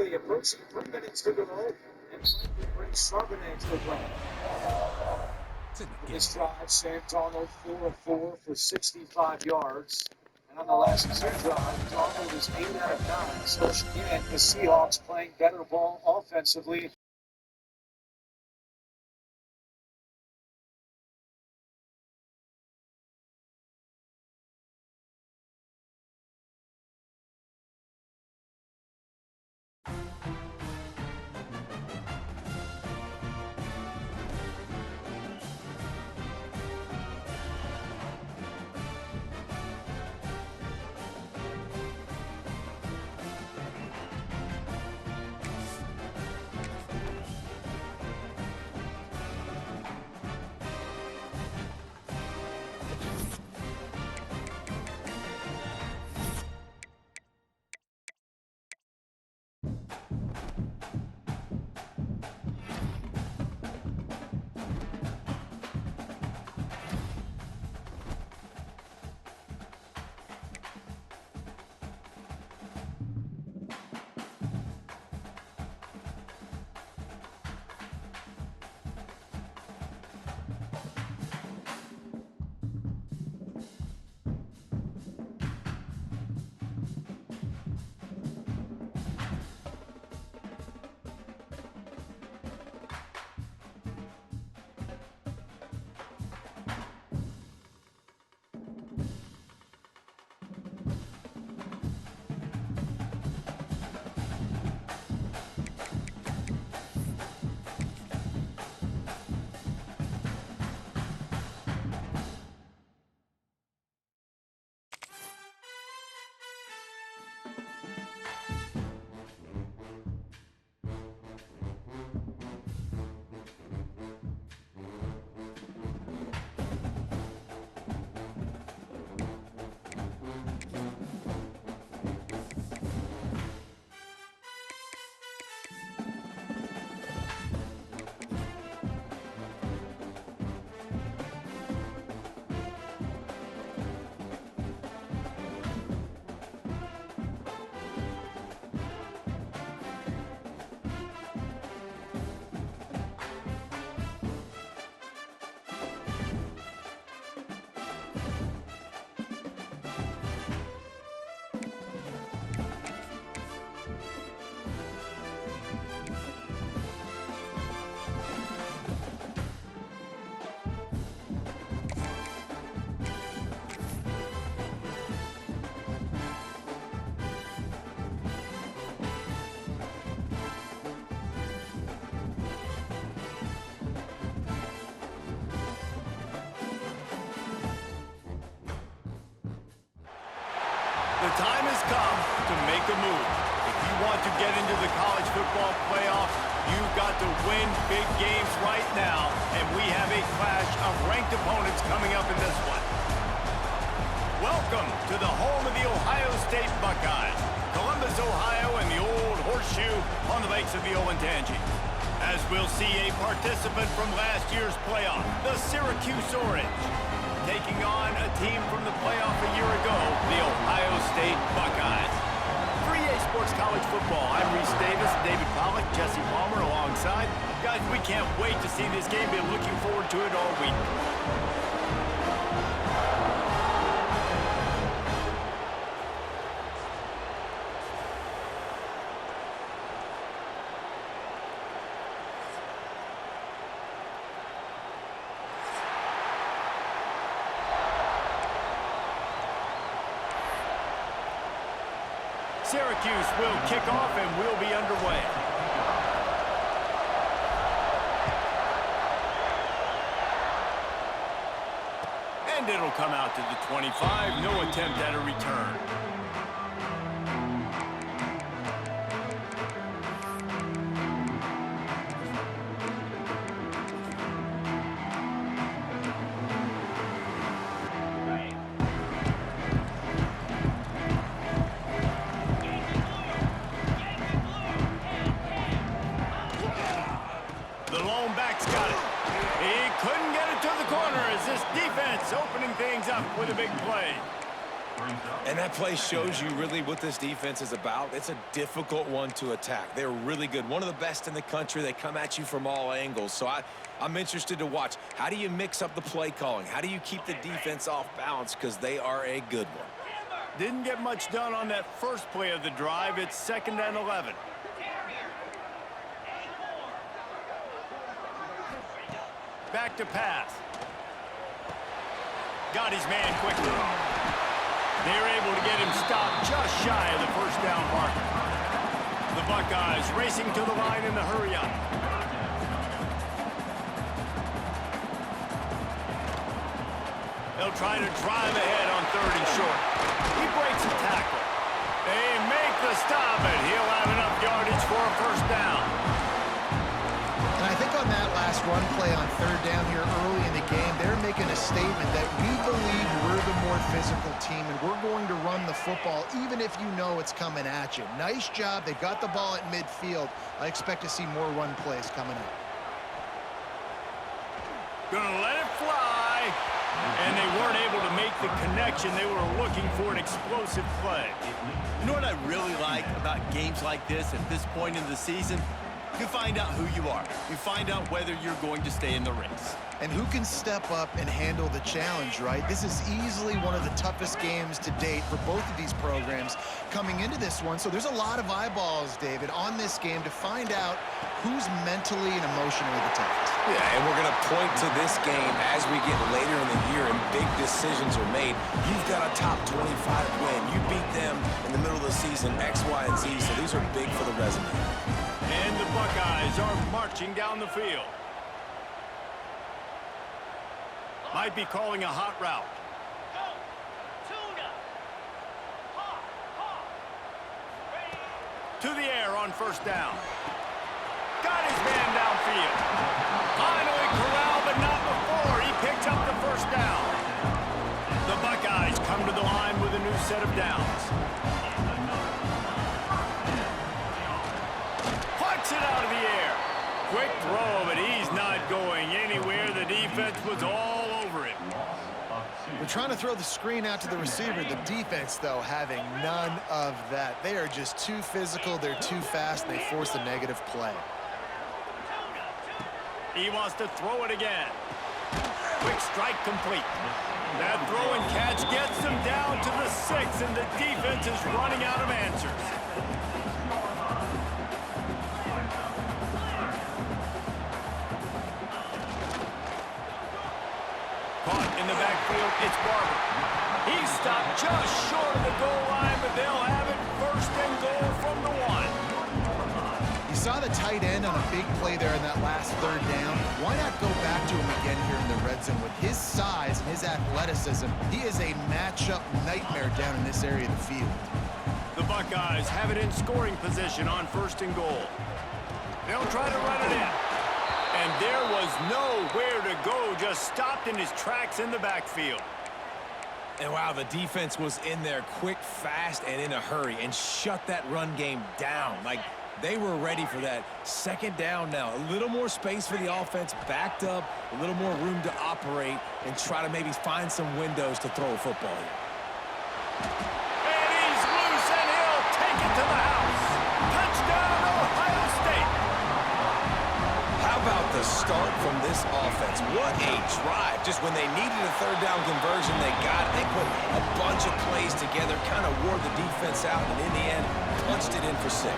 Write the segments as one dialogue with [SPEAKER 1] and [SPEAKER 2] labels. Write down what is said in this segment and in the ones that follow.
[SPEAKER 1] quickly approaching 3 minutes to go, and finally brings Charbonnet to the plate. In this drive, Sam Darnold 4 of 4 for 65 yards. And on the last 2 drives, Darnold is 8 out of 9. So again, the Seahawks playing better ball offensively.
[SPEAKER 2] The time has come to make a move. If you want to get into the college football playoff, you've got to win big games right now, and we have a clash of ranked opponents coming up in this one. Welcome to the home of the Ohio State Buckeyes, Columbus, Ohio, and the Old Horseshoe on the banks of the Olentangy. As we'll see a participant from last year's playoff, the Syracuse Orange, taking on a team from the playoff a year ago, the Ohio State Buckeyes. For EA Sports College Football, I'm Reese Davis, David Pollack, Jesse Palmer alongside. Guys, we can't wait to see this game. Been looking forward to it all week. Syracuse will kick off and we'll be underway. And it'll come out to the 25. No attempt at a return. With a big play.
[SPEAKER 3] And that play shows you really what this defense is about. It's a difficult one to attack. They're really good. One of the best in the country. They come at you from all angles. So I'm interested to watch. How do you mix up the play calling? How do you keep the defense off balance? Because they are a good one.
[SPEAKER 2] Didn't get much done on that first play of the drive. It's 2nd and 11. Back to pass. Got his man quickly. They're able to get him stopped just shy of the first down marker. The Buckeyes racing to the line in the hurry-up. They'll try to drive ahead on 3rd and short. He breaks the tackle. They make the stop, and he'll have enough yardage for a first down.
[SPEAKER 4] And I think on that last run play on 3rd down here early in the game, they're making a statement that we believe we're the more physical team and we're going to run the football even if you know it's coming at you. Nice job. They got the ball at midfield. I expect to see more run plays coming up.
[SPEAKER 2] Gonna let it fly. And they weren't able to make the connection. They were looking for an explosive play.
[SPEAKER 5] You know what I really like about games like this at this point in the season? You find out who you are. You find out whether you're going to stay in the race.
[SPEAKER 4] And who can step up and handle the challenge, right? This is easily one of the toughest games to date for both of these programs coming into this one. So there's a lot of eyeballs, David, on this game to find out who's mentally and emotionally the toughest.
[SPEAKER 3] Yeah, and we're going to point to this game as we get later in the year and big decisions are made. You've got a top 25 win. You beat them in the middle of the season, X, Y, and Z, so these are big for the resume.
[SPEAKER 2] And the Buckeyes are marching down the field. Might be calling a hot route. To the air on 1st down. Got his man downfield. Finally corralled, but not before. He picks up the 1st down. The Buckeyes come to the line with a new set of downs. Puts it out of the air. Quick throw, but he's not going anywhere. The defense was all over him.
[SPEAKER 4] They're trying to throw the screen out to the receiver. The defense, though, having none of that. They are just too physical. They're too fast. And they force a negative play.
[SPEAKER 2] He wants to throw it again. Quick strike complete. That throw and catch gets them down to the 6, and the defense is running out of answers. Caught in the backfield, it's Barber. He's stopped just short of the goal line, but they'll have it 1st and goal from the 1.
[SPEAKER 4] You saw the tight end on a big play there in that last 3rd down. Why not go back to him again here in the red zone? With his size and his athleticism, he is a matchup nightmare down in this area of the field.
[SPEAKER 2] The Buckeyes have it in scoring position on 1st and goal. They'll try to run it in. And there was nowhere to go, just stopped in his tracks in the backfield.
[SPEAKER 3] And wow, the defense was in there quick, fast, and in a hurry and shut that run game down. Like, they were ready for that. 2nd down now. A little more space for the offense, backed up, a little more room to operate and try to maybe find some windows to throw a football here.
[SPEAKER 2] And he's loose, and he'll take it to the house. Touchdown, Ohio State.
[SPEAKER 3] How about the start from this offense? What a drive. Just when they needed a 3rd down conversion, they got it. They put a bunch of plays together, kind of wore the defense out, and in the end, punched it in for 6.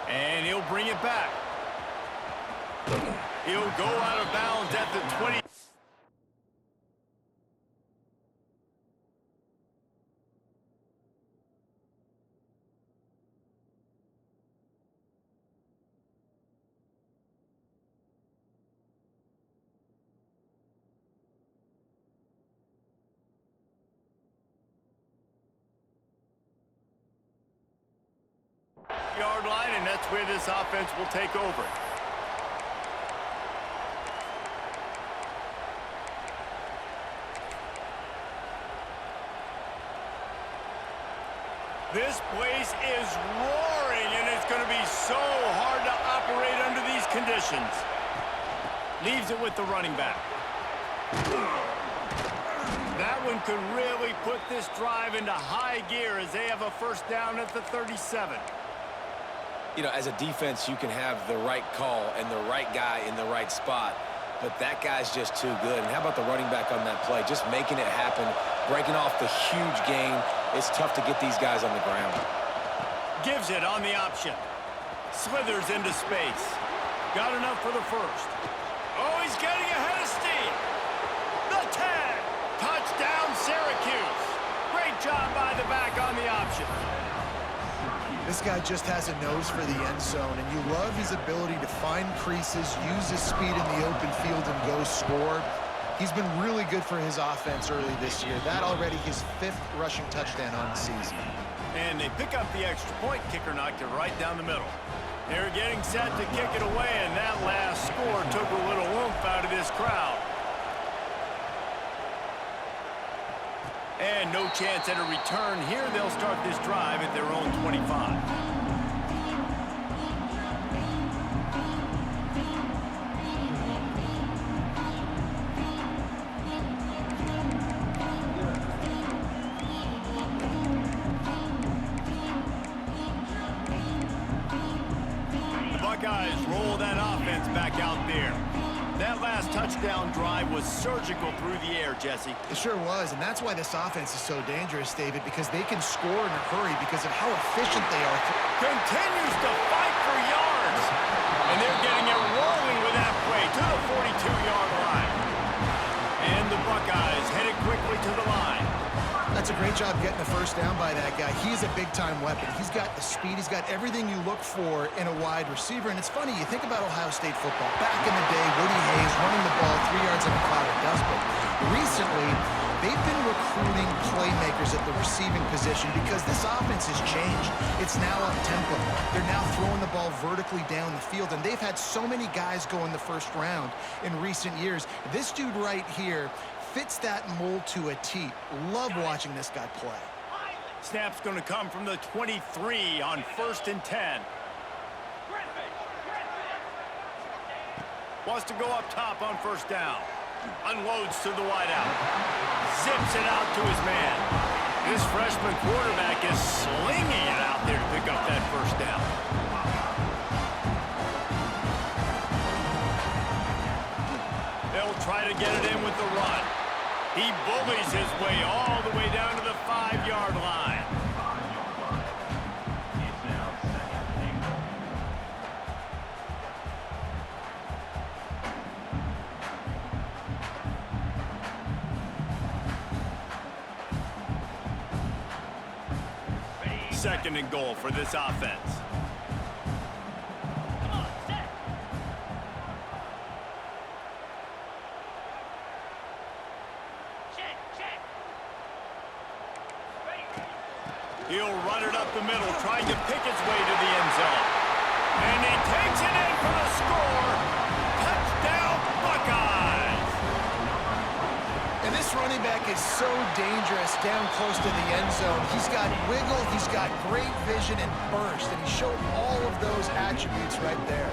[SPEAKER 2] And he'll bring it back. He'll go out of bounds at the 20. Yard line, and that's where this offense will take over. This place is roaring, and it's going to be so hard to operate under these conditions. Leaves it with the running back. That one could really put this drive into high gear as they have a first down at the 37.
[SPEAKER 3] You know, as a defense, you can have the right call and the right guy in the right spot, but that guy's just too good. And how about the running back on that play? Just making it happen, breaking off the huge gain. It's tough to get these guys on the ground.
[SPEAKER 2] Gives it on the option. Slithers into space. Got enough for the first. Oh, he's getting ahead of steam. The 10. Touchdown, Syracuse. Great job by the back on the option.
[SPEAKER 4] This guy just has a nose for the end zone, and you love his ability to find creases, use his speed in the open field, and go score. He's been really good for his offense early this year. That already his 5th rushing touchdown on the season.
[SPEAKER 2] And they pick up the extra point. Kicker knocked it right down the middle. They're getting set to kick it away, and that last score took a little oomph out of this crowd. And no chance at a return here. They'll start this drive at their own 25. The Buckeyes roll that offense back out there. That last touchdown drive was surgical through the air, Jesse.
[SPEAKER 4] It sure was, and that's why this offense is so dangerous, David, because they can score in a hurry because of how efficient they are.
[SPEAKER 2] Continues to fight for yards. And they're getting it rolling with that play to the 42-yard line. And the Buckeyes headed quickly to the line.
[SPEAKER 4] That's a great job getting the first down by that guy. He's a big-time weapon. He's got the speed. He's got everything you look for in a wide receiver. And it's funny, you think about Ohio State football. Back in the day, Woody Hayes running the ball 3 yards in a cloud of dust. But recently, they've been recruiting playmakers at the receiving position because this offense has changed. It's now up-tempo. They're now throwing the ball vertically down the field. And they've had so many guys go in the first round in recent years. This dude right here fits that mold to a T. Love watching this guy play.
[SPEAKER 2] Snap's going to come from the 23 on 1st and 10. Wants to go up top on first down. Unloads to the wideout. Zips it out to his man. This freshman quarterback is slinging it out there to pick up that first down. They'll try to get it in with the run. He bullies his way all the way down to the 5-yard line. Second and goal for this offense. He'll run it up the middle, trying to pick its way to the end zone. And he takes it in for the score. Touchdown, Buckeyes!
[SPEAKER 4] And this running back is so dangerous down close to the end zone. He's got wiggle, he's got great vision and burst, and he showed all of those attributes right there.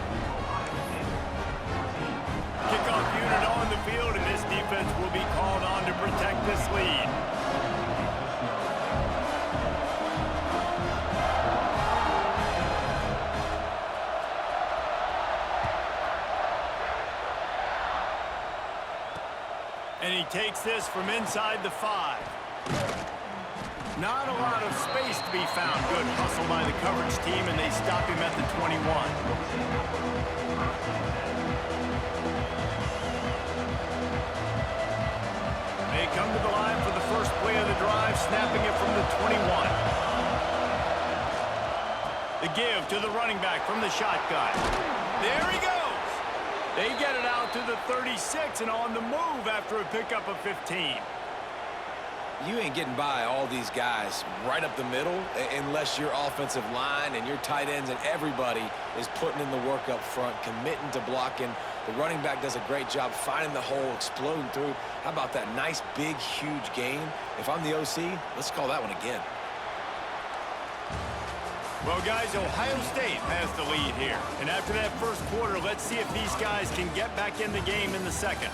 [SPEAKER 2] Kickoff unit on the field, and this defense will be called on to protect this lead. And he takes this from inside the 5. Not a lot of space to be found. Good hustle by the coverage team, and they stop him at the 21. They come to the line for the first play of the drive, snapping it from the 21. The give to the running back from the shotgun. There he goes. They get it out to the 36 and on the move after a pickup of 15.
[SPEAKER 3] You ain't getting by all these guys right up the middle unless your offensive line and your tight ends and everybody is putting in the work up front, committing to blocking. The running back does a great job finding the hole, exploding through. How about that nice, big, huge gain? If I'm the OC, let's call that one again.
[SPEAKER 2] Well, guys, Ohio State has the lead here. And after that first quarter, let's see if these guys can get back in the game in the second.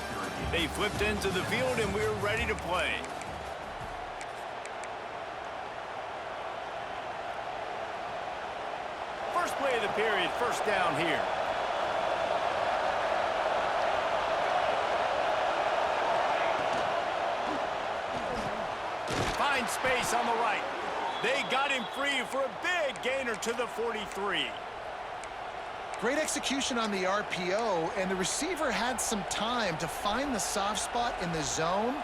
[SPEAKER 2] They flipped into the field, and we're ready to play. First play of the period, first down here. Find space on the right. They got him free for a big gainer to the 43.
[SPEAKER 4] Great execution on the RPO, and the receiver had some time to find the soft spot in the zone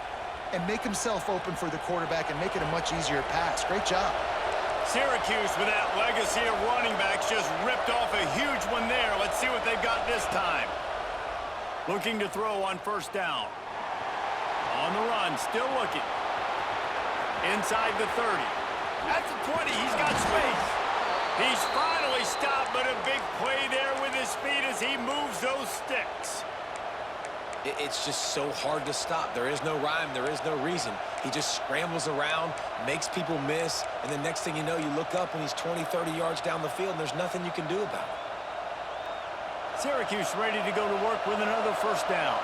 [SPEAKER 4] and make himself open for the quarterback and make it a much easier pass. Great job.
[SPEAKER 2] Syracuse, with that legacy of running backs, just ripped off a huge one there. Let's see what they've got this time. Looking to throw on first down. On the run, still looking. Inside the 30. At the 20, he's got space. He's finally stopped, but a big play there with his speed as he moves those sticks.
[SPEAKER 3] It's just so hard to stop. There is no rhyme. There is no reason. He just scrambles around, makes people miss, and the next thing you know, you look up and he's 20, 30 yards down the field, and there's nothing you can do about it.
[SPEAKER 2] Syracuse ready to go to work with another first down.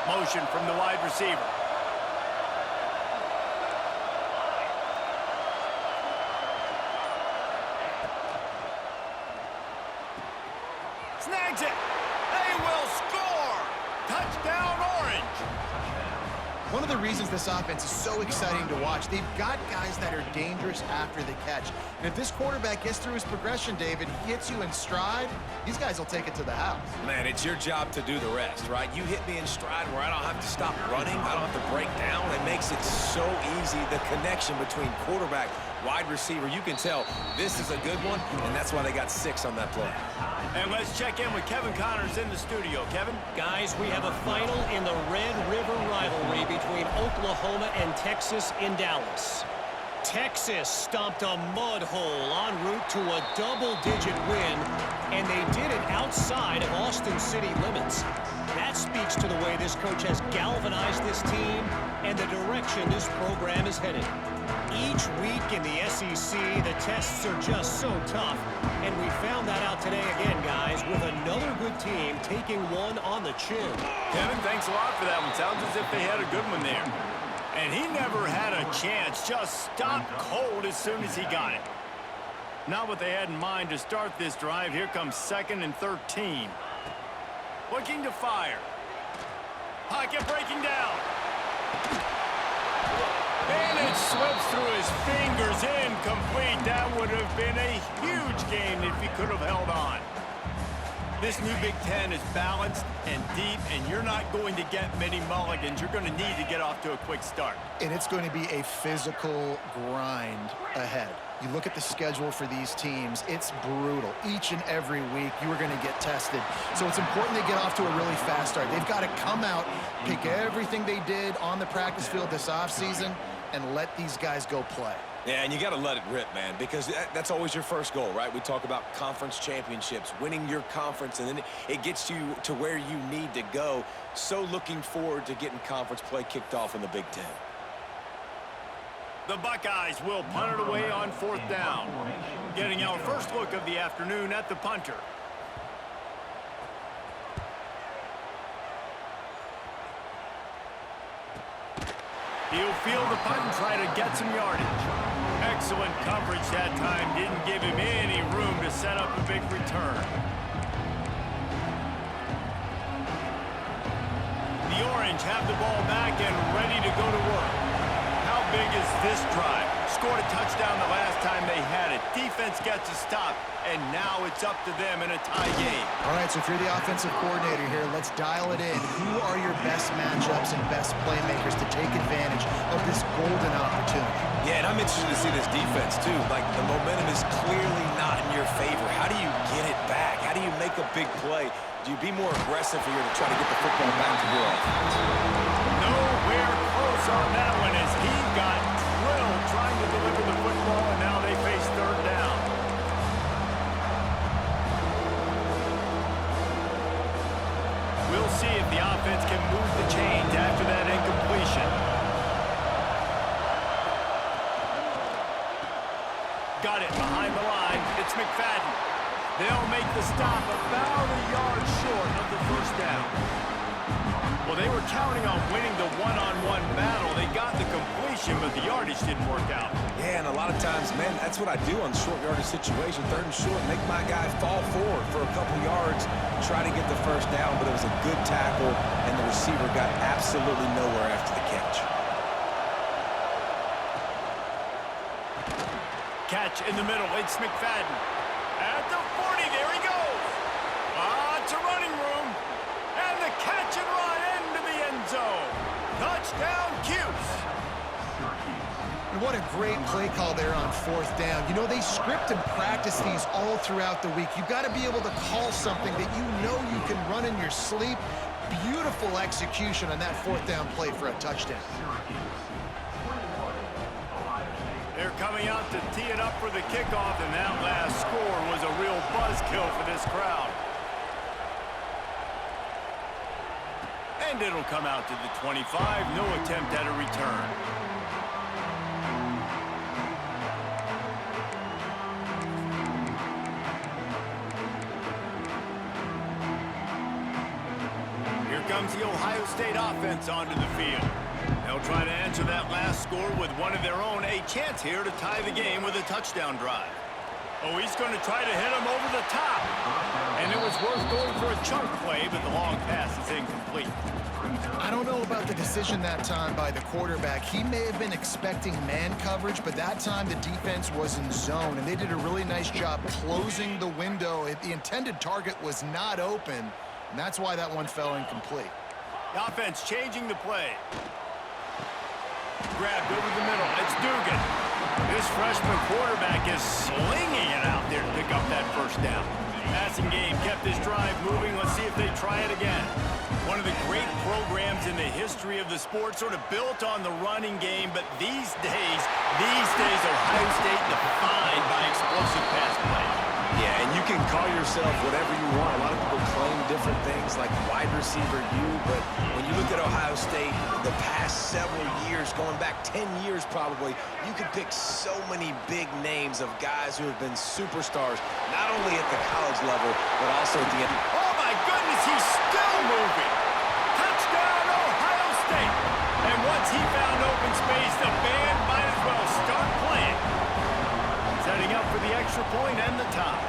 [SPEAKER 2] Motion from the wide receiver. Snags it. They will score. Touchdown, Orange.
[SPEAKER 4] One of the reasons this offense is so exciting to watch, they've got guys that are dangerous after the catch. And if this quarterback gets through his progression, David, he hits you in stride, these guys will take it to the house.
[SPEAKER 3] Man, it's your job to do the rest, right? You hit me in stride where I don't have to stop running. I don't have to break down. It makes it so easy, the connection between quarterback, wide receiver. You can tell this is a good one, and that's why they got 6 on that play.
[SPEAKER 2] And let's check in with Kevin Connors in the studio. Kevin?
[SPEAKER 6] Guys, we have a final in the Red River rivalry between Oklahoma and Texas in Dallas. Texas stomped a mud hole en route to a double-digit win, and they did it outside of Austin city limits. That speaks to the way this coach has galvanized this team and the direction this program is headed. Each week in the SEC, the tests are just so tough, and we found that out today again, guys, with another good team taking one on the chin.
[SPEAKER 2] Kevin, thanks a lot for that one. Sounds as if they had a good one there. And he never had a chance, just stopped cold as soon as he got it. Not what they had in mind to start this drive. Here comes 2nd and 13. Looking to fire. Pocket breaking down. And it slips through his fingers, incomplete. That would have been a huge game if he could have held on. This new Big Ten is balanced and deep, and you're not going to get many mulligans. You're going to need to get off to a quick start.
[SPEAKER 4] And it's going to be a physical grind ahead. You look at the schedule for these teams, it's brutal. Each and every week, you are going to get tested. So it's important they get off to a really fast start. They've got to come out, pick everything they did on the practice field this offseason, and let these guys go play.
[SPEAKER 3] Yeah, and you got to let it rip, man, because that's always your first goal, right? We talk about conference championships, winning your conference, and then it gets you to where you need to go. So looking forward to getting conference play kicked off in the Big Ten.
[SPEAKER 2] The Buckeyes will punt it away on 4th down. Getting our first look of the afternoon at the punter. He'll field the punt and try to get some yardage. Excellent coverage that time. Didn't give him any room to set up a big return. The Orange have the ball back and ready to go to work. How big is this drive? Scored a touchdown the last time they had it. Defense gets a stop, and now it's up to them in a tie game.
[SPEAKER 4] All right, so if you're the offensive coordinator here, let's dial it in. Who are your best matchups and best playmakers to take advantage of this golden opportunity?
[SPEAKER 3] Yeah, and I'm interested to see this defense, too. Like, the momentum is clearly not in your favor. How do you get it back? How do you make a big play? Do you be more aggressive here to try to get the football back to your offense?
[SPEAKER 2] Nowhere close on that one as he got drilled trying to deliver the football, and now they face 3rd down. We'll We'll see if the offense can move the chains after that incompletion. Got it behind the line. It's McFadden. They'll make the stop about a yard short of the first down. Well, they were counting on winning the one-on-one battle. They got the completion, but the yardage didn't work out.
[SPEAKER 3] Yeah, and a lot of times, man, that's what I do on short yardage situation. Third and short, make my guy fall forward for a couple yards, try to get the first down, but it was a good tackle, and the receiver got absolutely nowhere after the catch.
[SPEAKER 2] Catch in the middle. It's McFadden. At the 40, there he goes. To running room. And the catch and run into the end zone. Touchdown, Cuse.
[SPEAKER 4] And what a great play call there on fourth down. You know, they script and practice these all throughout the week. You've got to be able to call something that you know you can run in your sleep. Beautiful execution on that fourth down play for a touchdown.
[SPEAKER 2] They're coming out to tee it up for the kickoff, and that last score was a real buzzkill for this crowd. And it'll come out to the 25. No attempt at a return. Here comes the Ohio State offense onto the field. They'll try to answer that last score with one of their own. A chance here to tie the game with a touchdown drive. Oh, he's going to try to hit him over the top. And it was worth going for a chunk play, but the long pass is incomplete.
[SPEAKER 4] I don't know about the decision that time by the quarterback. He may have been expecting man coverage, but that time the defense was in zone, and they did a really nice job closing the window. The intended target was not open, and that's why that one fell incomplete.
[SPEAKER 2] The offense changing the play. Grabbed over the middle. It's Dugan. This freshman quarterback is slinging it out there to pick up that first down. Passing game kept this drive moving. Let's see if they try it again. One of the great programs in the history of the sport, sort of built on the running game, but these days, Ohio State defined by explosive pass play.
[SPEAKER 3] Yeah, and you can call yourself whatever you want. A lot of people claim different things like wide receiver U, but when you look at Ohio State, the past several years, going back 10 years probably, you could pick so many big names of guys who have been superstars, not only at the college level, but also at the end.
[SPEAKER 2] Oh my goodness, he's still moving. Touchdown, Ohio State. And once he found open space, the band might as well start playing. Setting up for the extra point and the tie.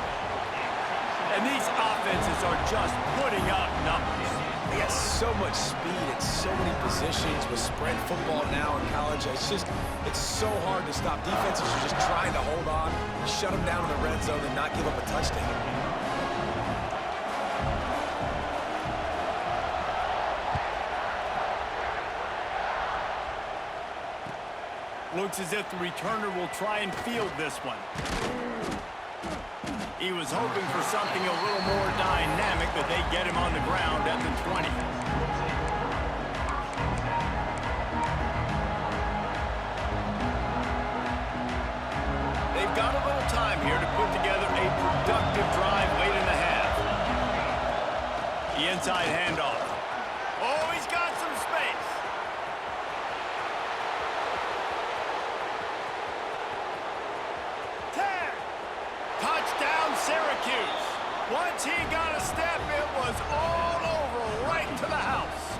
[SPEAKER 2] And these offenses are just putting up numbers.
[SPEAKER 3] They got so much speed at so many positions with spread football now in college. It's so hard to stop. Defenses are just trying to hold on, shut them down in the red zone, and not give up a touchdown.
[SPEAKER 2] Looks as if the returner will try and field this one. He was hoping for something a little more dynamic, but they get him on the ground at the 20. They've got a little time here to put together a productive drive late in the half. The inside handoff. Oh, he's got some space. Touchdown, Syracuse. Once he got a step, it was all over, right to the house.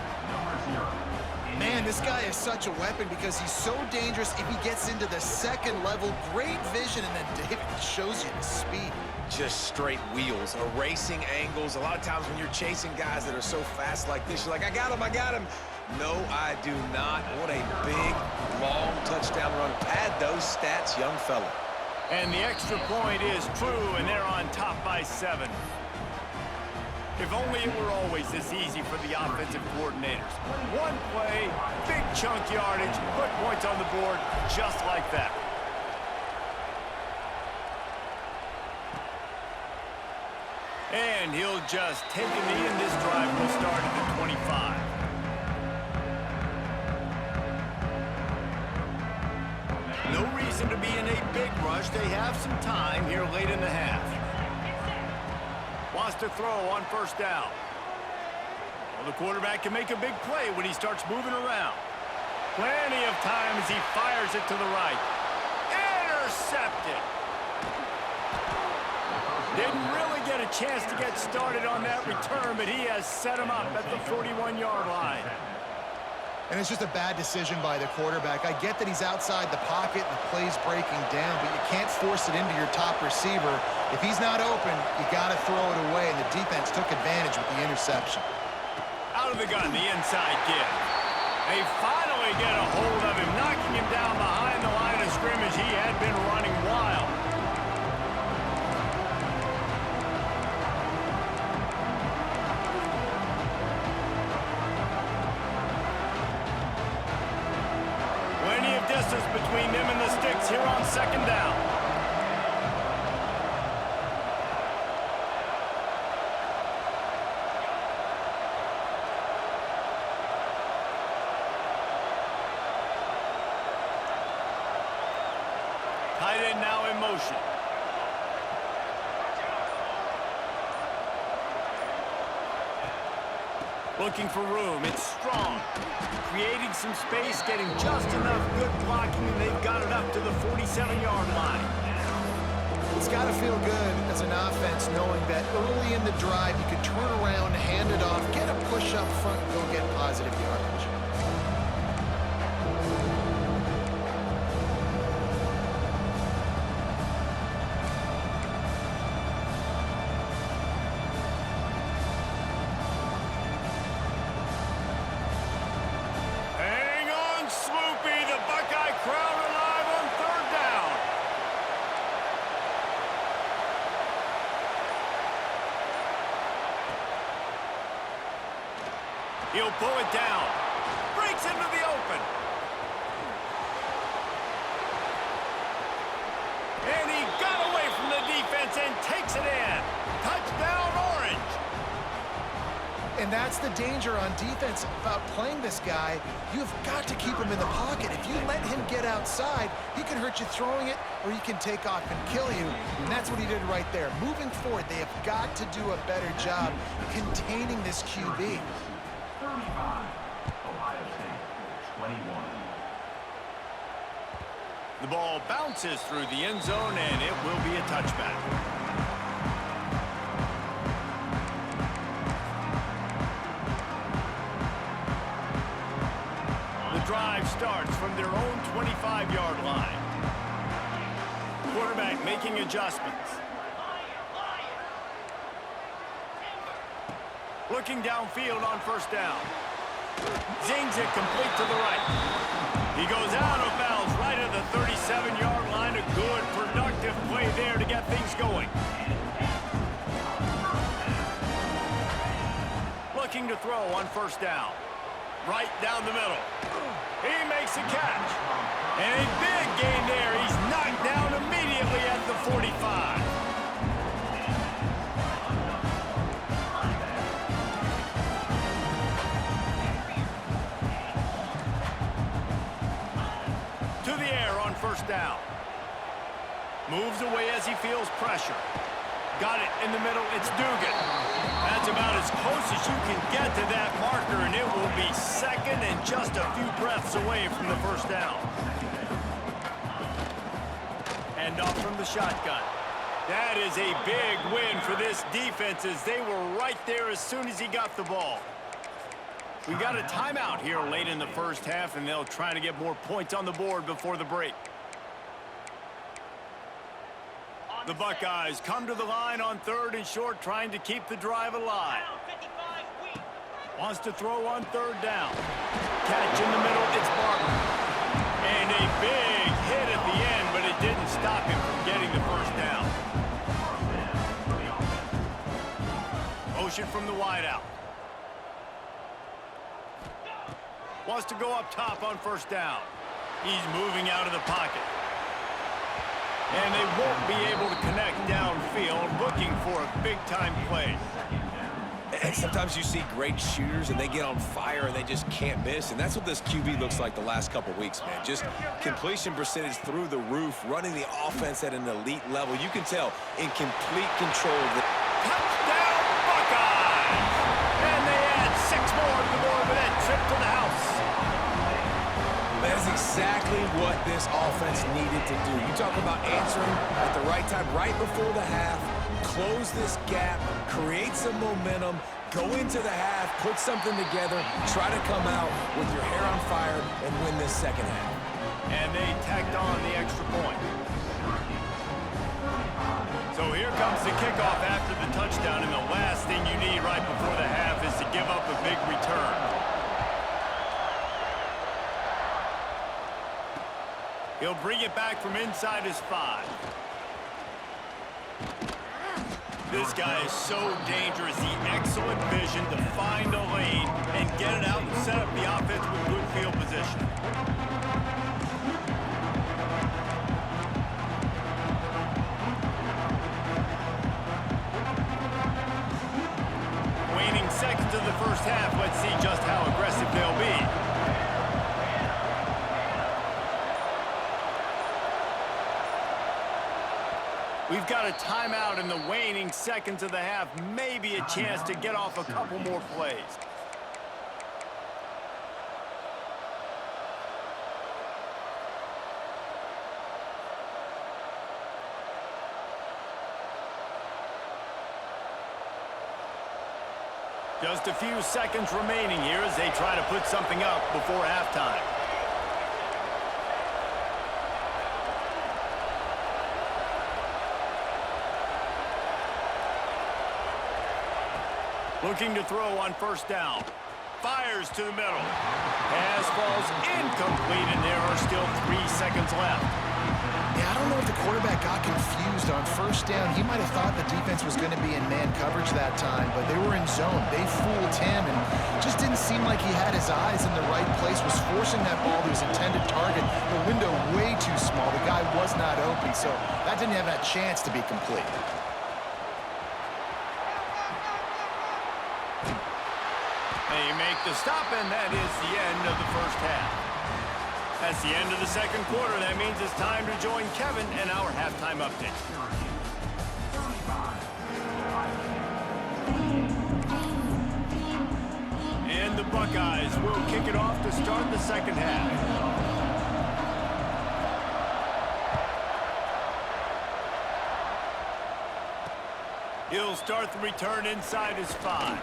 [SPEAKER 4] Man, this guy is such a weapon because he's so dangerous if he gets into the second level. Great vision, and then David shows you the speed.
[SPEAKER 3] Just straight wheels, erasing angles. A lot of times when you're chasing guys that are so fast like this, you're like, I got him. No, I do not. What a big, long touchdown run. Pad those stats, young fella.
[SPEAKER 2] And the extra point is true, and they're on top by 7. If only it were always this easy for the offensive coordinators. One play, big chunk yardage, put points on the board just like that. And he'll just take a knee, and this drive will start at the 25. No reason to be in a big rush. They have some time here late in the half. Wants to throw on first down. Well, the quarterback can make a big play when he starts moving around. Plenty of time as he fires it to the right. Intercepted. Didn't really get a chance to get started on that return, but he has set him up at the 41-yard line.
[SPEAKER 4] And it's just a bad decision by the quarterback. I get that he's outside the pocket and the play's breaking down, but you can't force it into your top receiver. If he's not open, you got to throw it away, and the defense took advantage with the interception.
[SPEAKER 2] Out of the gun, the inside give. They finally get a hold of him, knocking him down behind the line of scrimmage. He had been running wild. Plenty of distance between them and the sticks here on second down. Tight end now in motion. Looking for room. It's strong. Creating some space, getting just enough good blocking, and they've got it up to the 47-yard line.
[SPEAKER 4] It's got to feel good as an offense knowing that early in the drive you can turn around, hand it off, get a push up front, and go get positive yardage.
[SPEAKER 2] Hang on, Sloopy. The Buckeye crowd alive on third down. He'll pull it down. Breaks into the open. And he got away from the defense and takes it in. Touchdown, Orange.
[SPEAKER 4] And that's the danger on defense about playing this guy. You've got to keep him in the pocket. If you let him get outside, he can hurt you throwing it, or he can take off and kill you. And that's what he did right there. Moving forward, they have got to do a better job containing this QB.
[SPEAKER 7] 35, Ohio State, 21.
[SPEAKER 2] The ball bounces through the end zone, and it will be a touchback. The drive starts from their own 25-yard line. Quarterback making adjustments. Looking downfield on first down. Zings it complete to the right. He goes out of bounds right at the 37-yard line. A good, productive play there to get things going. Looking to throw on first down. Right down the middle. He makes a catch. And a big gain there. He's knocked down immediately at the 45. To the air on first down. Moves away as he feels pressure. Got it in the middle. It's Dugan. That's about as close as you can get to that marker, and it will be second and just a few breaths away from the first down. And off from the shotgun. That is a big win for this defense as they were right there as soon as he got the ball. We got a timeout here late in the first half, and they'll try to get more points on the board before the break. The Buckeyes come to the line on third and short, trying to keep the drive alive. Wants to throw on third down. Catch in the middle, it's Barber. And a big hit at the end, but it didn't stop him from getting the first down. Motion from the wideout. Wants to go up top on first down. He's moving out of the pocket. And they won't be able to connect downfield, looking for a big-time play.
[SPEAKER 3] And sometimes you see great shooters, and they get on fire, and they just can't miss. And that's what this QB looks like the last couple weeks, man. Just completion percentage through the roof, running the offense at an elite level. You can tell in complete control of the...
[SPEAKER 2] Touchdown, Buckeyes! And they add 6
[SPEAKER 3] what this offense needed to do. You talk about answering at the right time, right before the half, close this gap, create some momentum, go into the half, put something together, try to come out with your hair on fire and win this second half.
[SPEAKER 2] And they tacked on the extra point. So here comes the kickoff after the touchdown, and the last thing you need right before the half is to give up a big return. He'll bring it back from inside his 5. This guy is so dangerous. The excellent vision to find a lane and get it out and set up the offense with good field position. Waning seconds of the first half. Let's see just how aggressive they'll be. We've got a timeout in the waning seconds of the half. Maybe a chance to get off a couple more plays. Just a few seconds remaining here as they try to put something up before halftime. Looking to throw on first down. Fires to the middle. Pass falls incomplete, and there are still 3 seconds left.
[SPEAKER 4] Yeah, I don't know if the quarterback got confused on first down. He might have thought the defense was going to be in man coverage that time, but they were in zone. They fooled him, and just didn't seem like he had his eyes in the right place, was forcing that ball to his intended target. The window way too small. The guy was not open, so that didn't have that chance to be complete.
[SPEAKER 2] They make the stop, and that is the end of the first half. That's the end of the second quarter. That means it's time to join Kevin and our halftime update. And the Buckeyes will kick it off to start the second half. He'll start the return inside his 5.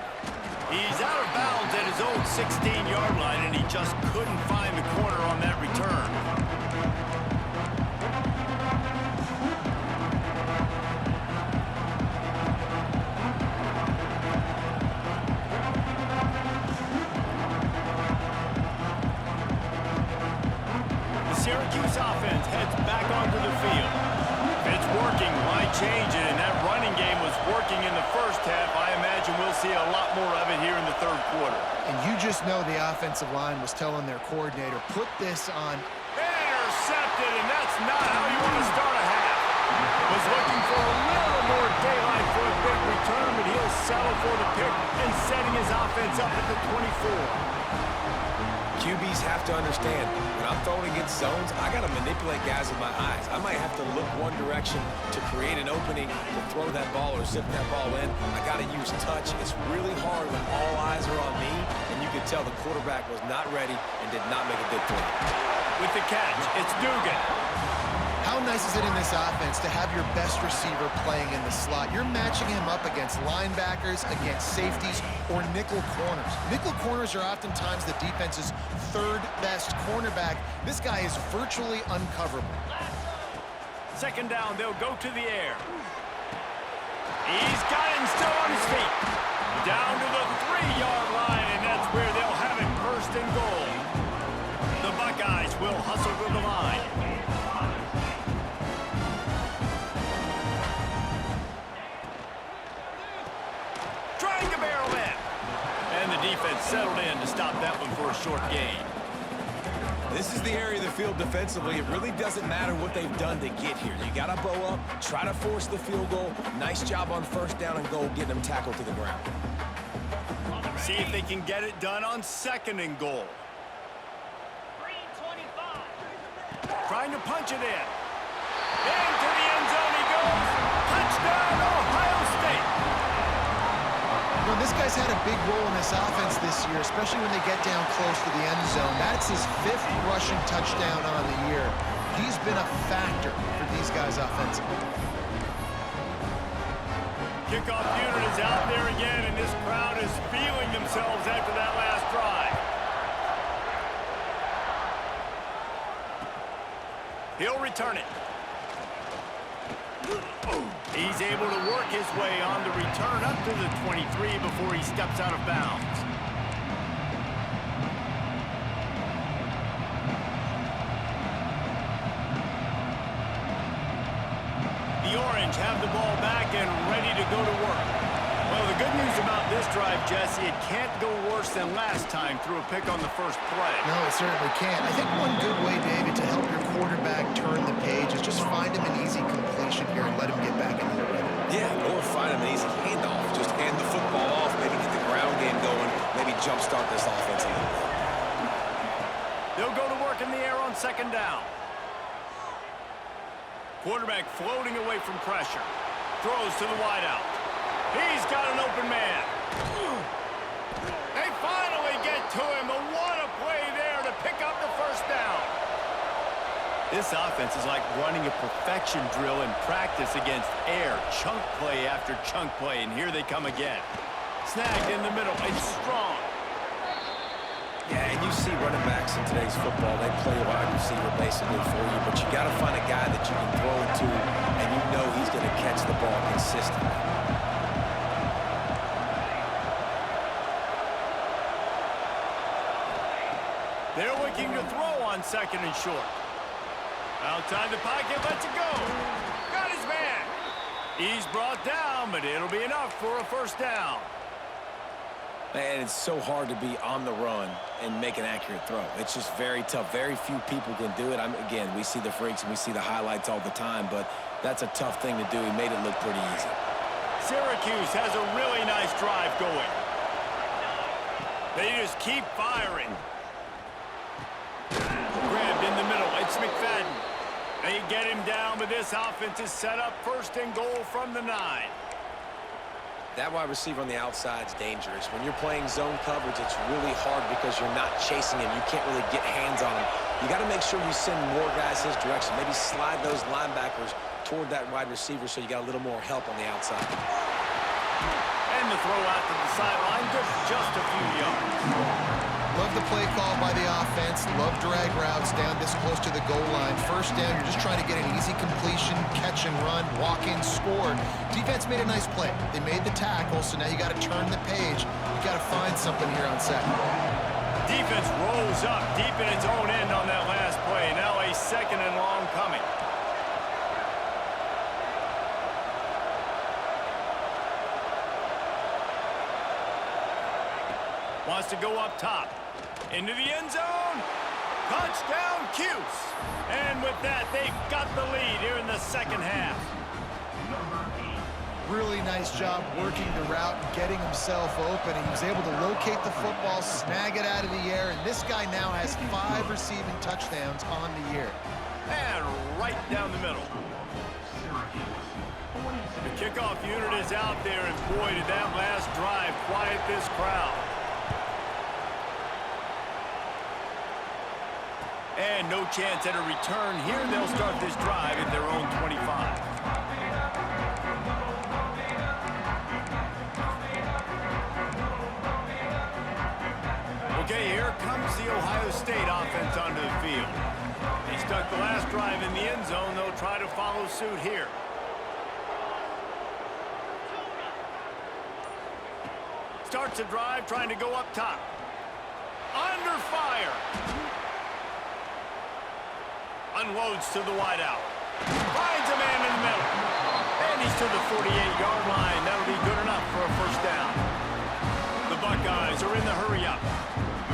[SPEAKER 2] He's out of bounds at his own 16-yard line, and he just couldn't find the corner on that return. The Syracuse offense heads back onto the field. If it's working, why change it? And that running game was working in the first half. I imagine we'll see a lot more of it here in the third quarter.
[SPEAKER 4] And you just know the offensive line was telling their coordinator, put this on.
[SPEAKER 2] Intercepted, and that's not how you want to start a half. Was looking for a little more daylight for a big return, but he'll settle for the pick and setting his offense up at the 24.
[SPEAKER 3] QBs have to understand, when I'm throwing against zones, I got to manipulate guys with my eyes. I might have to look one direction to create an opening to throw that ball or zip that ball in. I got to use touch. It's really hard when all eyes are on me, and you can tell the quarterback was not ready and did not make a good throw.
[SPEAKER 2] With the catch, it's Dugan.
[SPEAKER 4] How nice is it in this offense to have your best receiver playing in the slot? You're matching him up against linebackers, against safeties, or nickel corners. Nickel corners are oftentimes the defense's third best cornerback. This guy is virtually uncoverable.
[SPEAKER 2] Second down, they'll go to the air. He's got him still on his feet. Down to the 3-yard line, and that's where they'll have it first and goal. The Buckeyes will hustle to the line. Trying to barrel in. And the defense settled in to stop that one for a short gain.
[SPEAKER 3] This is the area of the field defensively. It really doesn't matter what they've done to get here. You got to bow up, try to force the field goal. Nice job on first down and goal, getting them tackled to the ground.
[SPEAKER 2] See if they can get it done on second and goal. Trying to punch it in. Into the end zone he goes. Touchdown, Ohio State.
[SPEAKER 4] You know, this guy's had a big role in this offense this year, especially when they get down close to the end zone. That's his 5th rushing touchdown on the year. He's been a factor for these guys offensively.
[SPEAKER 2] Kickoff unit is out there again, and this crowd is feeling themselves after that last drive. He'll return it. He's able to work his way on the return up to the 23 before he steps out of bounds. The Orange have the ball back and ready to go to work. Well, the good news about this drive, Jesse, it can't go worse than last time through a pick on the first play.
[SPEAKER 4] No, it certainly can't. I think one good way, David, to help your quarterback turn the page is just find him an easy completion here and let him get back into the rhythm.
[SPEAKER 3] Yeah, or find him an easy handoff. Just hand the football off, maybe get the ground game going, maybe jumpstart this offense a little bit.
[SPEAKER 2] They'll go to work in the air on second down. Quarterback floating away from pressure. Throws to the wideout. He's got an open man. They finally get to him. But what a play there to pick up the first down. This offense is like running a perfection drill in practice against air. Chunk play after chunk play, and here they come again. Snagged in the middle. It's strong.
[SPEAKER 3] Yeah, and you see running backs in today's football, they play a wide receiver basically for you, but you got to find a guy that you can throw it to, and you know he's going to catch the ball consistently.
[SPEAKER 2] They're looking to throw on second and short. Outside the pocket, lets it go. Got his man. He's brought down, but it'll be enough for a first down.
[SPEAKER 3] And it's so hard to be on the run and make an accurate throw. It's just very tough. Very few people can do it. Again, we see the freaks and we see the highlights all the time, but that's a tough thing to do. He made it look pretty easy.
[SPEAKER 2] Syracuse has a really nice drive going. They just keep firing. Grabbed in the middle. It's McFadden. They get him down, but this offense is set up first and goal from the 9.
[SPEAKER 3] That wide receiver on the outside is dangerous. When you're playing zone coverage, it's really hard because you're not chasing him. You can't really get hands on him. You got to make sure you send more guys his direction. Maybe slide those linebackers toward that wide receiver so you got a little more help on the outside.
[SPEAKER 2] And the throw out to the sideline, just a few yards.
[SPEAKER 4] Love the play call by the offense. Love drag routes down this close to the goal line. First down, you're just trying to get an easy completion, catch and run, walk in, score. Defense made a nice play. They made the tackle, so now you got to turn the page. You got to find something here on second.
[SPEAKER 2] Defense rolls up deep in its own end on that last play. Now a second and long coming. Wants to go up top. Into the end zone. Touchdown, Cuse. And with that, they've got the lead here in the second half.
[SPEAKER 4] Really nice job working the route and getting himself open. He was able to locate the football, snag it out of the air, and this guy now has 5 receiving touchdowns on the year.
[SPEAKER 2] And right down the middle. The kickoff unit is out there, and boy, did that last drive quiet this crowd. And no chance at a return here. They'll start this drive at their own 25. Okay, here comes the Ohio State offense onto the field. They stuck the last drive in the end zone. They'll try to follow suit here. Starts the drive, trying to go up top. Under fire. Unloads to the wideout. Finds a man in the middle. And he's to the 48-yard line. That'll be good enough for a first down. The Buckeyes are in the hurry-up.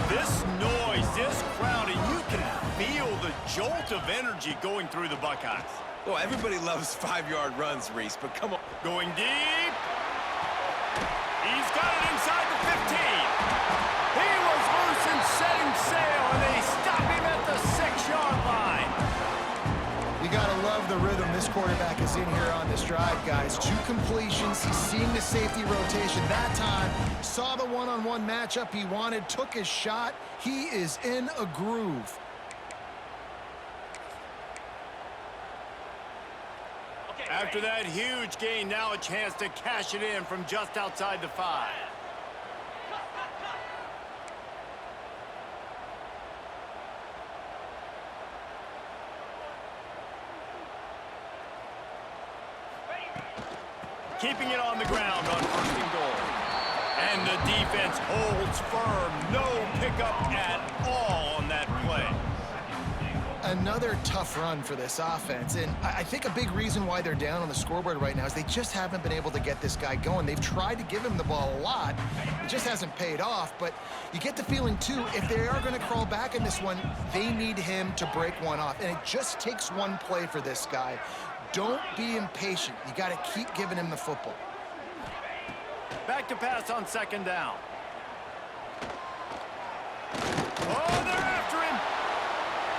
[SPEAKER 2] This noise, this crowd, and you can feel the jolt of energy going through the Buckeyes.
[SPEAKER 3] Well, everybody loves 5-yard runs, Reese, but come on.
[SPEAKER 2] Going deep. He's got it inside the 15. He was loose and setting sail, and they stop him at the 6-yard line.
[SPEAKER 4] You got to love the rhythm this quarterback is in here on this drive, guys. 2 completions. He's seeing the safety rotation. That time, saw the one-on-one matchup he wanted, took his shot. He is in a groove.
[SPEAKER 2] After that huge gain, now a chance to cash it in from just outside the 5. Keeping it on the ground on 1st and goal. And the defense holds firm. No pickup at all on that play.
[SPEAKER 4] Another tough run for this offense, and I think a big reason why they're down on the scoreboard right now is they just haven't been able to get this guy going. They've tried to give him the ball a lot. It just hasn't paid off, but you get the feeling, too, if they are going to crawl back in this one, they need him to break one off, and it just takes one play for this guy. Don't be impatient. You got to keep giving him the football.
[SPEAKER 2] Back to pass on 2nd down. Oh, they're after him.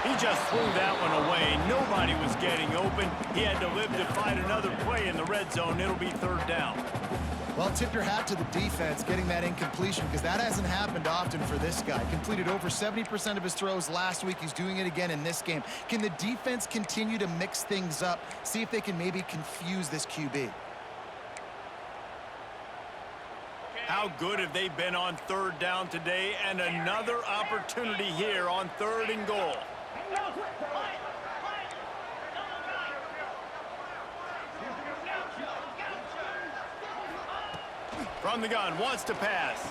[SPEAKER 2] He just threw that one away. Nobody was getting open. He had to live to fight another play in the red zone. It'll be 3rd down.
[SPEAKER 4] Well, tip your hat to the defense getting that incompletion, because that hasn't happened often for this guy. Completed over 70% of his throws last week. He's doing it again in this game. Can the defense continue to mix things up? See if they can maybe confuse this QB.
[SPEAKER 2] How good have they been on 3rd down today? And another opportunity here on 3rd and goal. From the gun, wants to pass.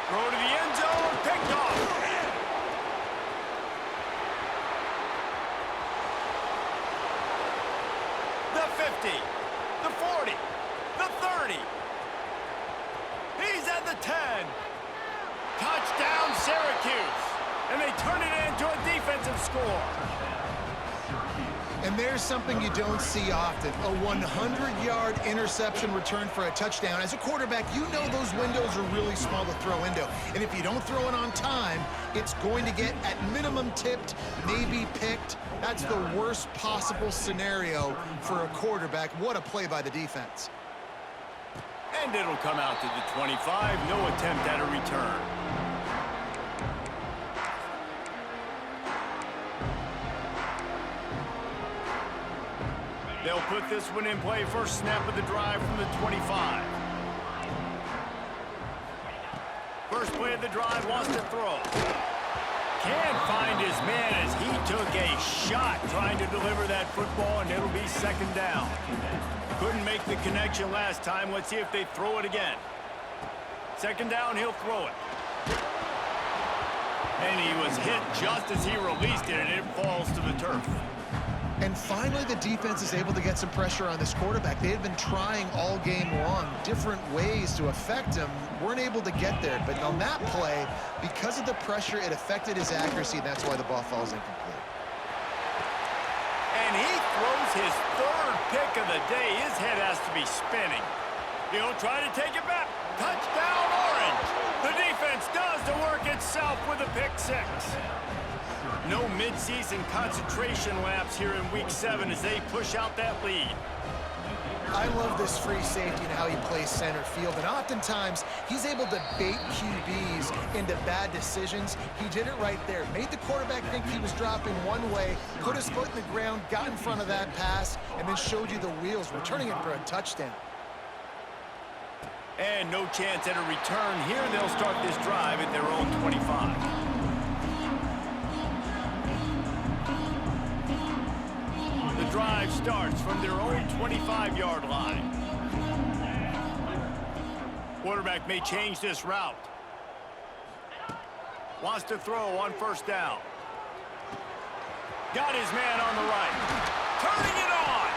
[SPEAKER 2] Throw to the end zone, picked off. The 50, the 40, the 30. He's at the 10. Touchdown, Syracuse. And they turn it into a defensive score.
[SPEAKER 4] And there's something you don't see often, a 100-yard interception return for a touchdown. As a quarterback, you know those windows are really small to throw into. And if you don't throw it on time, it's going to get, at minimum, tipped, maybe picked. That's the worst possible scenario for a quarterback. What a play by the defense.
[SPEAKER 2] And it'll come out to the 25. No attempt at a return. They'll put this one in play. First snap of the drive from the 25. First play of the drive, wants to throw. Can't find his man as he took a shot trying to deliver that football, and it'll be 2nd down. Couldn't make the connection last time. Let's see if they throw it again. 2nd down, he'll throw it. And he was hit just as he released it, and it falls to the turf.
[SPEAKER 4] And finally, the defense is able to get some pressure on this quarterback. They had been trying all game long different ways to affect him. Weren't able to get there. But on that play, because of the pressure, it affected his accuracy, and that's why the ball falls incomplete.
[SPEAKER 2] And he throws his 3rd pick of the day. His head has to be spinning. He'll try to take it back. Touchdown, Orange. The defense does the work itself with a pick 6. No midseason concentration laps here in Week 7 as they push out that lead.
[SPEAKER 4] I love this free safety and how he plays center field, and oftentimes he's able to bait QBs into bad decisions. He did it right there. Made the quarterback think he was dropping one way, put his foot in the ground, got in front of that pass, and then showed you the wheels, returning it for a touchdown.
[SPEAKER 2] And no chance at a return here. They'll start this drive at their own 25. The drive starts from their own 25-yard line. Quarterback may change this route. Wants to throw on 1st down. Got his man on the right. Turning it on.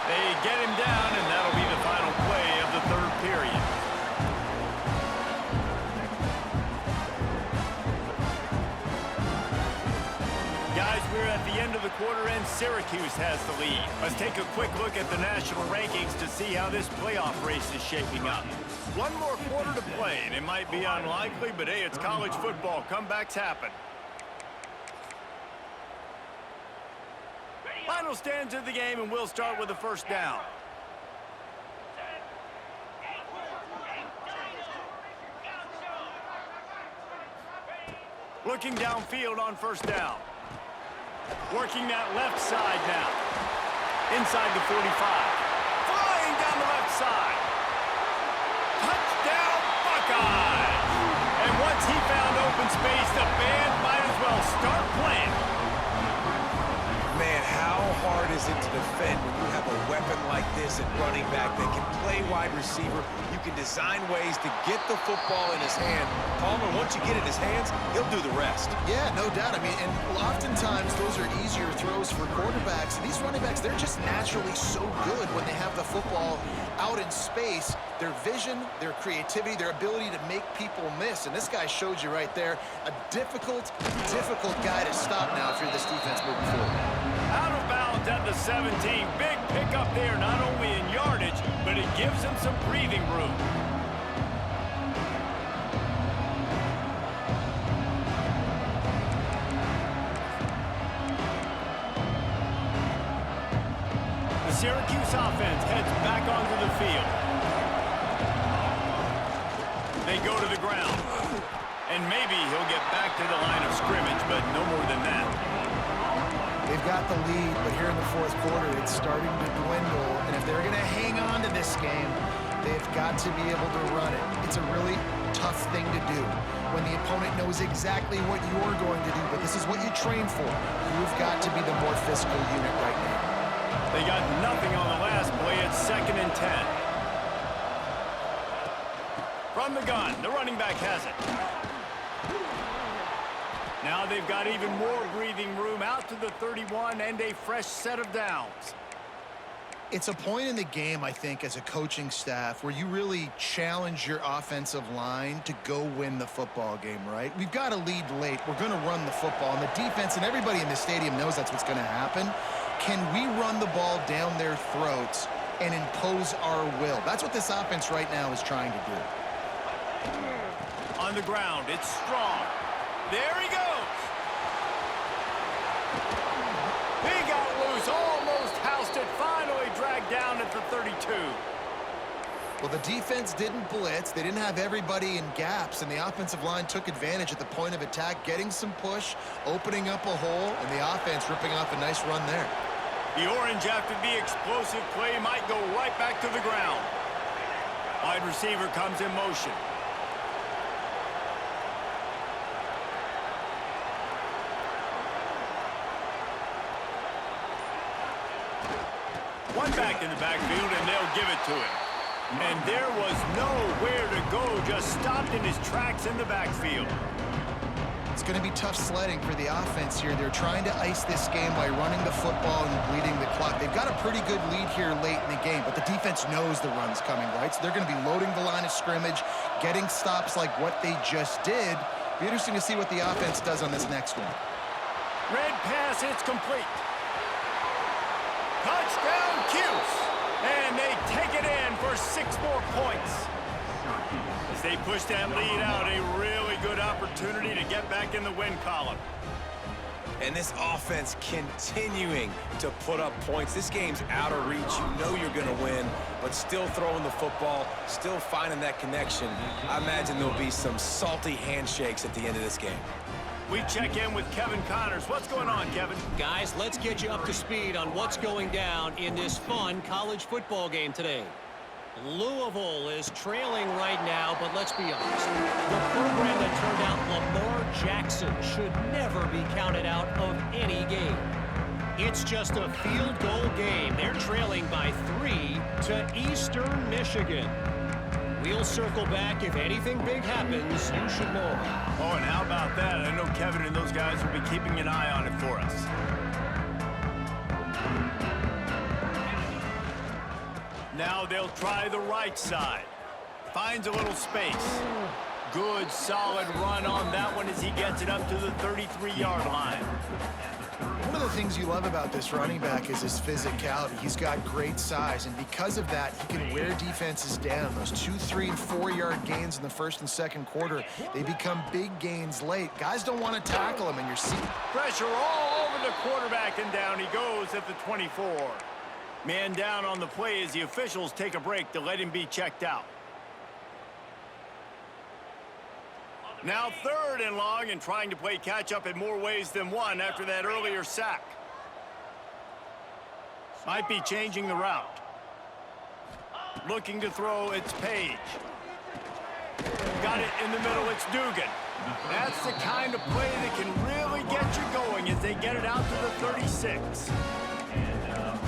[SPEAKER 2] They get him down, and that'll be the final play of the 3rd period. Guys, we're at the end of the quarter, and Syracuse has the lead. Let's take a quick look at the national rankings to see how this playoff race is shaping up. One more quarter to play, and it might be unlikely, but hey, it's college football. Comebacks happen. Final stands of the game, and we'll start with the first down. Looking downfield on first down. Working that left side now. Inside the 45. Flying down the left side. Touchdown, Buckeyes! And once he found open space, the band might as well start playing.
[SPEAKER 3] Man, how hard is it to defend when you have a weapon like this at running back that can play wide receiver? You can design ways to get the football in his hand. Palmer, once you get it in his hands, he'll do the rest.
[SPEAKER 4] Yeah, no doubt. I mean, and oftentimes those are easier throws for quarterbacks. These running backs, they're just naturally so good when they have the football out in space. Their vision, their creativity, their ability to make people miss. And this guy showed you right there, a difficult guy to stop now if you're this defense moving forward.
[SPEAKER 2] Out of bounds at the 17. Big pickup there, not only in yardage, but it gives him some breathing room. The Syracuse offense heads back onto the field. They go to the ground. And maybe he'll get back to the line of scrimmage, but no more than that.
[SPEAKER 4] They've got the lead, but here in the fourth quarter, it's starting to dwindle. And if they're going to hang on to this game, they've got to be able to run it. It's a really tough thing to do when the opponent knows exactly what you're going to do, but this is what you train for. You've got to be the more physical unit right now.
[SPEAKER 2] They got nothing on the last play. It's 2nd and 10. From the gun, the running back has it. Now they've got even more breathing room out to the 31 and a fresh set of downs.
[SPEAKER 4] It's a point in the game, I think, as a coaching staff where you really challenge your offensive line to go win the football game, right? We've got to lead late. We're going to run the football. And the defense and everybody in the stadium knows that's what's going to happen. Can we run the ball down their throats and impose our will? That's what this offense right now is trying to do.
[SPEAKER 2] On the ground, it's Strong. There he goes. He got loose, almost housed it, finally dragged down at the 32.
[SPEAKER 4] Well, the defense didn't blitz. They didn't have everybody in gaps, and the offensive line took advantage at the point of attack, getting some push, opening up a hole, and the offense ripping off a nice run there.
[SPEAKER 2] The Orange, after the explosive play, might go right back to the ground. Wide receiver comes in motion. One back in the backfield, and they'll give it to him. And there was nowhere to go, just stopped in his tracks in the backfield.
[SPEAKER 4] It's going to be tough sledding for the offense here. They're trying to ice this game by running the football and bleeding the clock. They've got a pretty good lead here late in the game, but the defense knows the run's coming, right? So they're going to be loading the line of scrimmage, getting stops like what they just did. Be interesting to see what the offense does on this next one.
[SPEAKER 2] Red pass, it's complete. Touchdown, Cuse. And they take it in for 6 more points. As they push that lead out, a really good opportunity to get back in the win column.
[SPEAKER 3] And this offense continuing to put up points. This game's out of reach. You know you're going to win, but still throwing the football, still finding that connection. I imagine there'll be some salty handshakes at the end of this game.
[SPEAKER 2] We check in with Kevin Connors. What's going on, Kevin?
[SPEAKER 6] Guys, let's get you up to speed on what's going down in this fun college football game today. Louisville is trailing right now, but let's be honest. The program that turned out Lamar Jackson should never be counted out of any game. It's just a field goal game. They're trailing by 3 to Eastern Michigan. We'll circle back. If anything big happens, you should know about it.
[SPEAKER 2] Oh, and how about that? I know Kevin and those guys will be keeping an eye on it for us. Now they'll try the right side. Finds a little space. Good, solid run on that one as he gets it up to the 33-yard line.
[SPEAKER 4] One of the things you love about this running back is his physicality. He's got great size, and because of that, he can wear defenses down. Those 2, 3, and 4-yard gains in the first and second quarter, they become big gains late. Guys don't want to tackle him, and you're seeing
[SPEAKER 2] Pressure all over the quarterback, and down he goes at the 24. Man down on the play as the officials take a break to let him be checked out. Now 3rd and long, and trying to play catch-up in more ways than one after that earlier sack. Might be changing the route. Looking to throw, it's Page. Got it in the middle, it's Dugan. That's the kind of play that can really get you going as they get it out to the 36.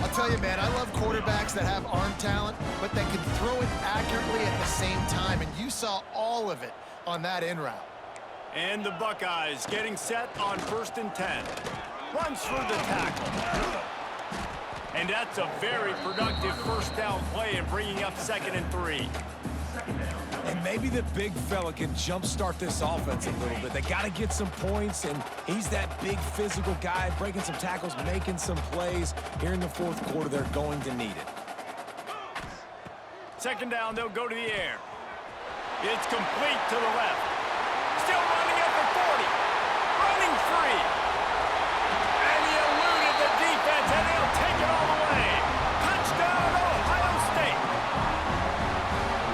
[SPEAKER 4] I'll tell you, man, I love quarterbacks that have arm talent, but that can throw it accurately at the same time, and you saw all of it on that in route.
[SPEAKER 2] And the Buckeyes getting set on 1st and 10. Runs for the tackle. And that's a very productive first down play and bringing up 2nd and 3.
[SPEAKER 3] And maybe the big fella can jumpstart this offense a little bit. They got to get some points, and he's that big physical guy, breaking some tackles, making some plays. Here in the 4th quarter, they're going to need it.
[SPEAKER 2] 2nd down, they'll go to the air. It's complete to the left. Still running at the 40. Running free. And he eluded the defense, and he'll take it all the way. Touchdown, Ohio State.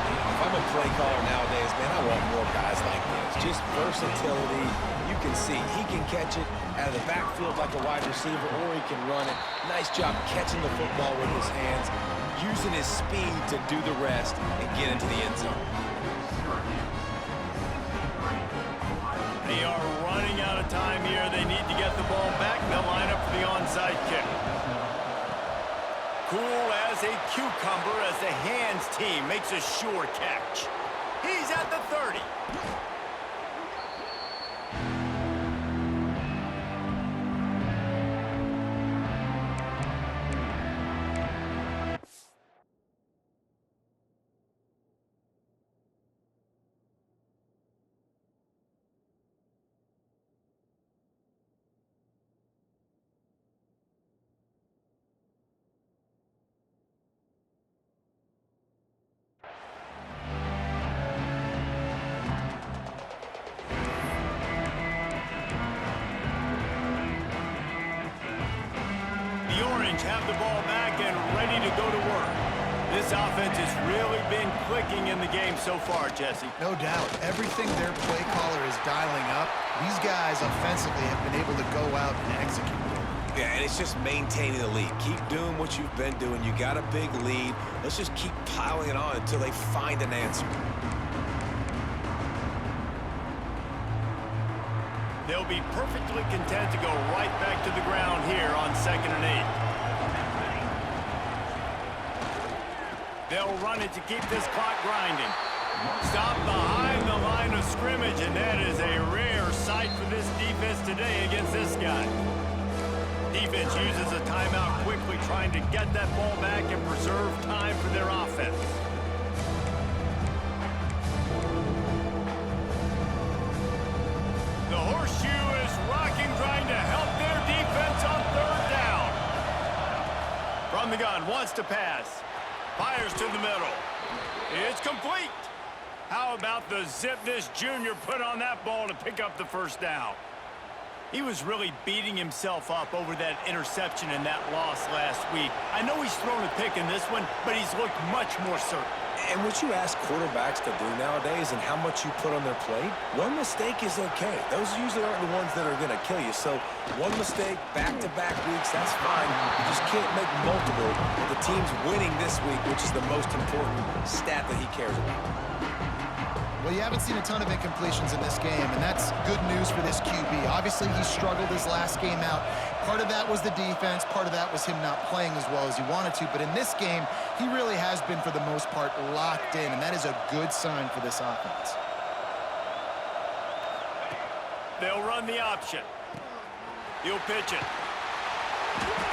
[SPEAKER 3] If I'm a play caller nowadays, man, I want more guys like this. Just versatility. You can see he can catch it out of the backfield like a wide receiver, or he can run it. Nice job catching the football with his hands, using his speed to do the rest and get into the end zone.
[SPEAKER 2] They are running out of time here. They need to get the ball back. They'll line up for the onside kick. Cool as a cucumber as the hands team makes a sure catch. He's at the 30. Have the ball back and ready to go to work. This offense has really been clicking in the game so far, Jesse.
[SPEAKER 4] No doubt. Everything their play caller is dialing up, these guys offensively have been able to go out and execute.
[SPEAKER 3] Yeah, and it's just maintaining the lead. Keep doing what you've been doing. You got a big lead. Let's just keep piling it on until they find an answer.
[SPEAKER 2] They'll be perfectly content to go right back to the ground here on 2nd and 8. They'll run it to keep this clock grinding. Stop behind the line of scrimmage, and that is a rare sight for this defense today against this guy. Defense uses a timeout quickly, trying to get that ball back and preserve time for their offense. The horseshoe is rocking, trying to help their defense on 3rd down. From the gun, wants to pass. Fires to the middle. It's complete. How about the zip this junior put on that ball to pick up the 1st down? He was really beating himself up over that interception and that loss last week. I know he's thrown a pick in this one, but he's looked much more certain.
[SPEAKER 3] And what you ask quarterbacks to do nowadays and how much you put on their plate, one mistake is okay. Those usually aren't the ones that are going to kill you. So one mistake, back-to-back weeks, that's fine. You just can't make multiple. The team's winning this week, which is the most important stat that he cares about.
[SPEAKER 4] Well, you haven't seen a ton of incompletions in this game, and that's good news for this QB. Obviously, he struggled his last game out. Part of that was the defense. Part of that was him not playing as well as he wanted to. But in this game, he really has been, for the most part, locked in, and that is a good sign for this offense.
[SPEAKER 2] They'll run the option. He'll pitch it.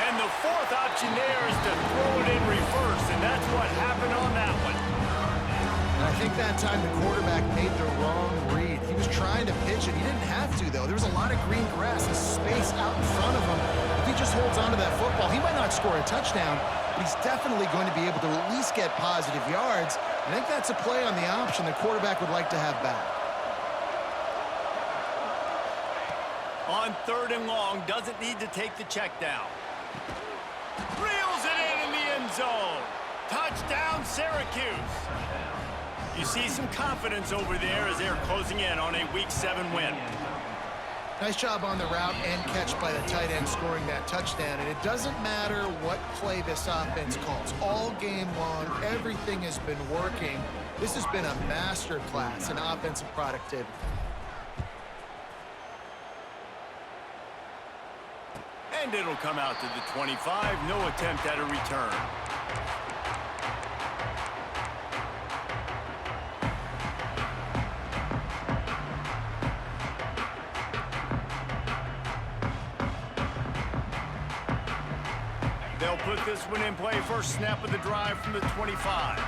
[SPEAKER 2] And the 4th option there is to throw it in reverse, and that's what happened on that one.
[SPEAKER 4] And I think that time the quarterback made the wrong read. He was trying to pitch it. He didn't have to, though. There was a lot of green grass and space out in front of him. If he just holds on to that football, he might not score a touchdown, but he's definitely going to be able to at least get positive yards. I think that's a play on the option the quarterback would like to have back.
[SPEAKER 5] On 3rd and long, doesn't need to take the check down. Reels it in the end zone. Touchdown, Syracuse. You see some confidence over there as they're closing in on a Week 7 win.
[SPEAKER 4] Nice job on the route and catch by the tight end scoring that touchdown. And it doesn't matter what play this offense calls. All game long, everything has been working. This has been a master class in offensive productivity.
[SPEAKER 5] And it'll come out to the 25. No attempt at a return. They'll put this one in play. First snap of the drive from the 25.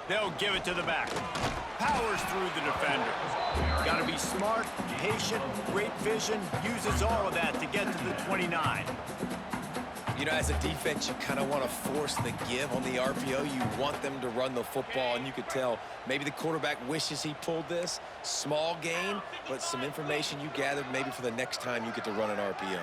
[SPEAKER 5] They'll give it to the back. Powers through the defender. Got to be smart, patient, great vision. Uses all of that to get to the 29.
[SPEAKER 3] You know, as a defense, you kind of want to force the give on the RPO. You want them to run the football, and you could tell maybe the quarterback wishes he pulled this. Small gain, but some information you gathered maybe for the next time you get to run an RPO.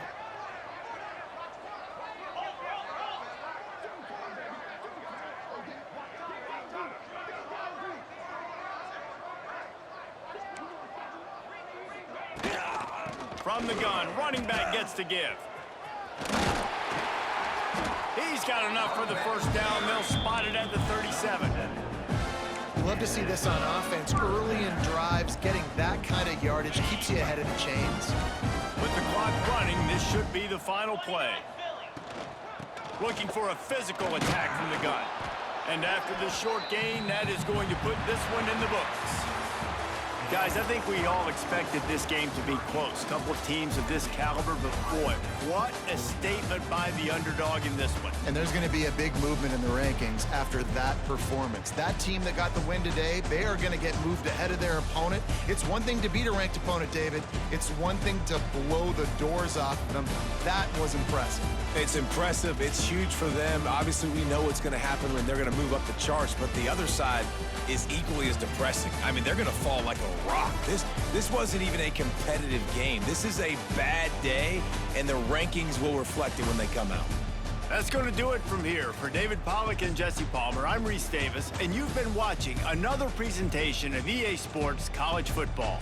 [SPEAKER 5] From the gun, running back gets to give. He's got enough for the first down. They'll spot it at the 37.
[SPEAKER 4] You love to see this on offense. Early in drives, getting that kind of yardage keeps you ahead of the chains.
[SPEAKER 5] With the clock running, this should be the final play. Looking for a physical attack from the gun. And after the short gain, that is going to put this one in the books. Guys, I think we all expected this game to be close. Couple of teams of this caliber, but boy, what a statement by the underdog in this one.
[SPEAKER 4] And there's going to be a big movement in the rankings after that performance. That team that got the win today, they are going to get moved ahead of their opponent. It's one thing to beat a ranked opponent, David. It's one thing to blow the doors off them. That was impressive.
[SPEAKER 3] It's impressive. It's huge for them. Obviously, we know what's going to happen when they're going to move up the charts, but the other side is equally as depressing. I mean, they're going to fall like a rock. This wasn't even a competitive game. This is a bad day, and the rankings will reflect it when they come out.
[SPEAKER 5] That's going to do it from here. For David Pollack and Jesse Palmer, I'm Reese Davis, and you've been watching another presentation of EA Sports College Football.